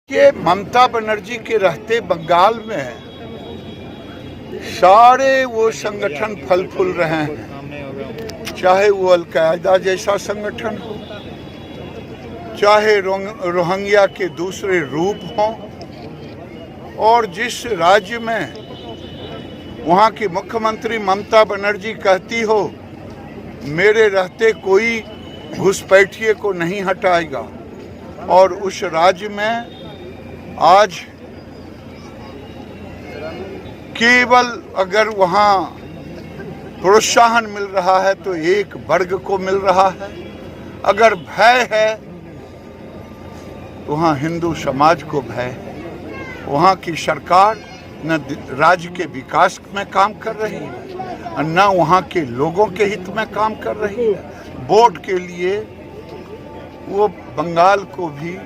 कि ममता बनर्जी के रहते बंगाल में सारे वो संगठन फल फूल रहे हैं, चाहे वो अलकायदा जैसा संगठन हो, चाहे रोहिंग्या के दूसरे रूप हों, और जिस राज्य में वहाँ की मुख्यमंत्री ममता बनर्जी कहती हो मेरे रहते कोई घुसपैठिए को नहीं हटाएगा, और उस राज्य में आज केवल अगर वहाँ प्रोत्साहन मिल रहा है तो एक वर्ग को मिल रहा है, अगर भय है तो वहाँ हिंदू समाज को भय है। वहाँ की सरकार न राज्य के विकास में काम कर रही है, न वहाँ के लोगों के हित में काम कर रही है। वोट के लिए वो बंगाल को भी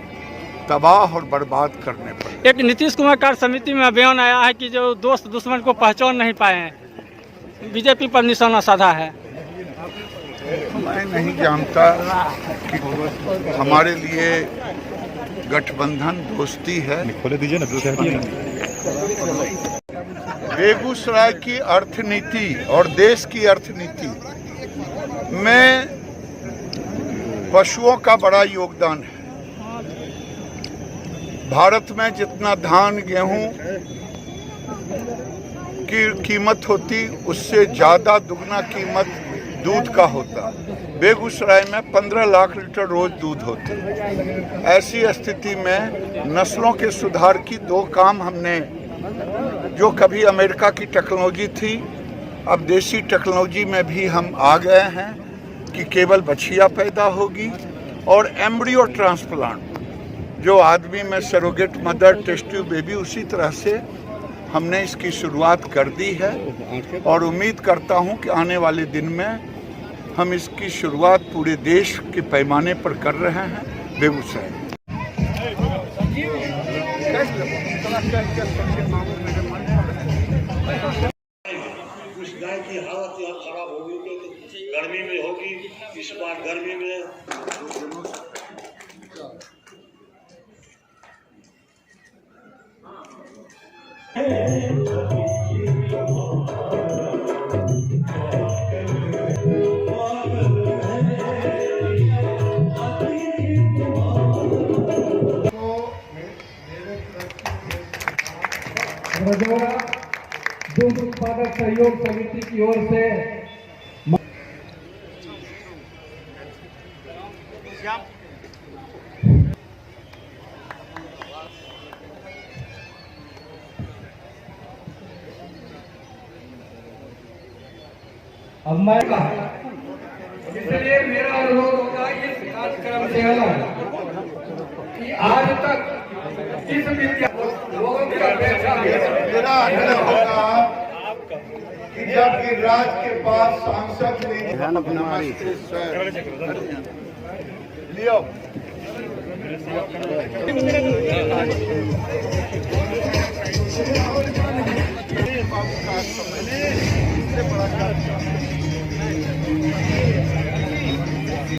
तबाह और बर्बाद करने पड़े। एक नीतीश कुमार कार्य समिति में बयान आया है कि जो दोस्त दुश्मन को पहचान नहीं पाए हैं, बीजेपी पर निशाना साधा है। मैं नहीं जानता कि हमारे लिए गठबंधन दोस्ती है। खोले दीजिए ना। बेगूसराय की अर्थनीति और देश की अर्थनीति में पशुओं का बड़ा योगदान है। भारत में जितना धान गेहूं की कीमत होती उससे ज़्यादा दुगना कीमत दूध का होता। बेगूसराय में 15 लाख लीटर रोज दूध होते। ऐसी स्थिति में नस्लों के सुधार की 2 काम हमने, जो कभी अमेरिका की टेक्नोलॉजी थी अब देसी टेक्नोलॉजी में भी हम आ गए हैं कि केवल बछिया पैदा होगी, और एम्ब्रियो ट्रांसप्लांट जो आदमी में surrogate mother test tube baby, उसी तरह से हमने इसकी शुरुआत कर दी है, और उम्मीद करता हूं कि आने वाले दिन में हम इसकी शुरुआत पूरे देश के पैमाने पर कर रहे हैं। बेगूसराय उस गाय की हालत यहाँ खराब होगी, क्योंकि गर्मी में होगी। इस बार गर्मी में दूध उत्पादक सहयोग समिति की ओर से अब मैं इसलिए मेरा अनुरोध होगा इस कार्यक्रम से अलग कि आज तक इस लोगों की अपेक्षा मेरा आग्रह होगा कि जब गिरिराज के पास सांसद नमस्ते सर लियो बाबू का